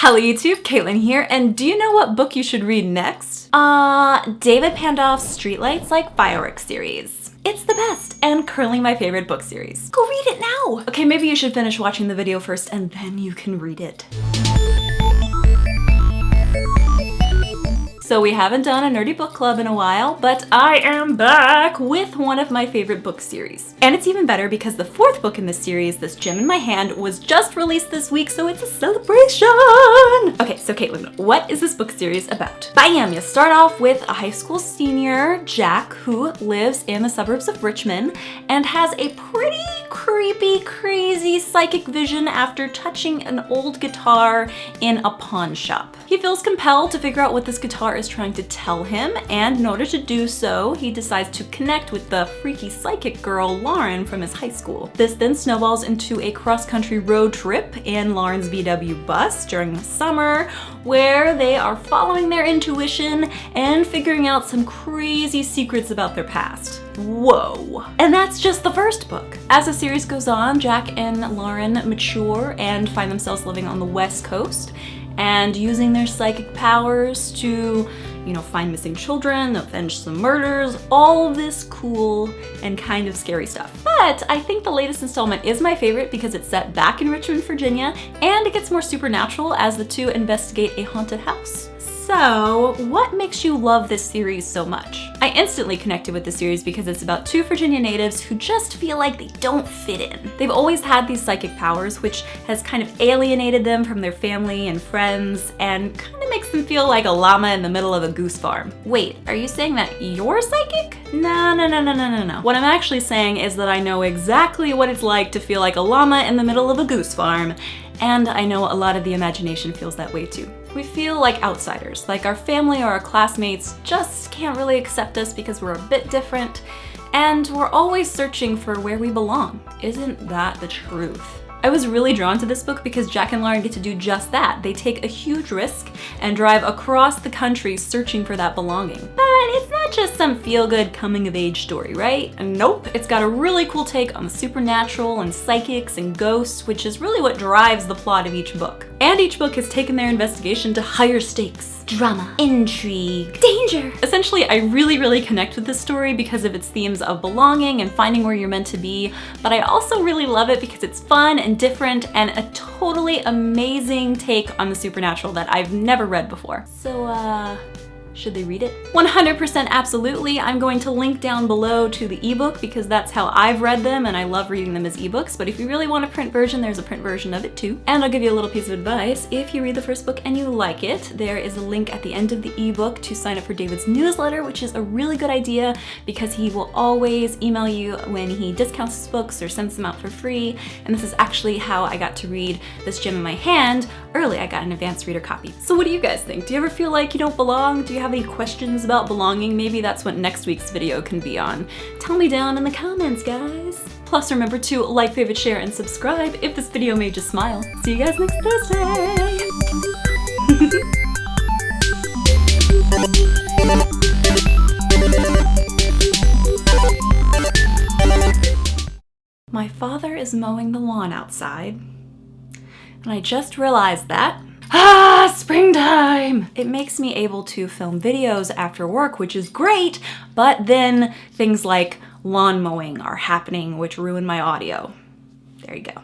Hello YouTube, Kaitlyn here, and do you know what book you should read next? David Pandolfe's Streetlights Like Fireworks series. It's the best and currently my favorite book series. Go read it now! Okay, maybe you should finish watching the video first and then you can read it. So we haven't done a nerdy book club in a while, but I am back with one of my favorite book series. And it's even better because the fourth book in this series, This Gem in My Hand, was just released this week, so it's a celebration! Okay, so Kaitlyn, what is this book series about? Bam! You start off with a high school senior, Jack, who lives in the suburbs of Richmond and has a pretty creepy, crazy psychic vision after touching an old guitar in a pawn shop. He feels compelled to figure out what this guitar is trying to tell him, and in order to do so, he decides to connect with the freaky psychic girl Lauren from his high school. This then snowballs into a cross-country road trip in Lauren's VW bus during the summer, where they are following their intuition and figuring out some crazy secrets about their past. Whoa. And that's just the first book. As the series goes on, Jack and Lauren mature and find themselves living on the West Coast and using their psychic powers to, find missing children, avenge some murders, all of this cool and kind of scary stuff. But I think the latest installment is my favorite because it's set back in Richmond, Virginia, and it gets more supernatural as the two investigate a haunted house. So, what makes you love this series so much? I instantly connected with the series because it's about two Virginia natives who just feel like they don't fit in. They've always had these psychic powers, which has kind of alienated them from their family and friends, and kind of makes them feel like a llama in the middle of a goose farm. Wait, are you saying that you're psychic? No. What I'm actually saying is that I know exactly what it's like to feel like a llama in the middle of a goose farm, and I know a lot of the imagination feels that way too. We feel like outsiders, like our family or our classmates just can't really accept us because we're a bit different, and we're always searching for where we belong. Isn't that the truth? I was really drawn to this book because Jack and Lauren get to do just that. They take a huge risk and drive across the country searching for that belonging. But it's not just some feel-good coming-of-age story, right? Nope, it's got a really cool take on the supernatural and psychics and ghosts, which is really what drives the plot of each book. And each book has taken their investigation to higher stakes. Drama, intrigue, danger. Essentially, I really connect with this story because of its themes of belonging and finding where you're meant to be, but I also really love it because it's fun and different and a totally amazing take on the supernatural that I've never read before. So, should they read it? 100% absolutely. I'm going to link down below to the ebook because that's how I've read them and I love reading them as ebooks, but if you really want a print version, there's a print version of it too. And I'll give you a little piece of advice. If you read the first book and you like it, there is a link at the end of the ebook to sign up for David's newsletter, which is a really good idea because he will always email you when he discounts his books or sends them out for free. And this is actually how I got to read This Gem in My Hand early. I got an advanced reader copy. So what do you guys think? Do you ever feel like you don't belong? Do you have any questions about belonging? Maybe that's what next week's video can be on. Tell me down in the comments, guys. Plus remember to like, favorite, share, and subscribe if this video made you smile. See you guys next Thursday! My father is mowing the lawn outside, and I just realized that springtime! It makes me able to film videos after work, which is great, but then things like lawn mowing are happening, which ruin my audio. There you go.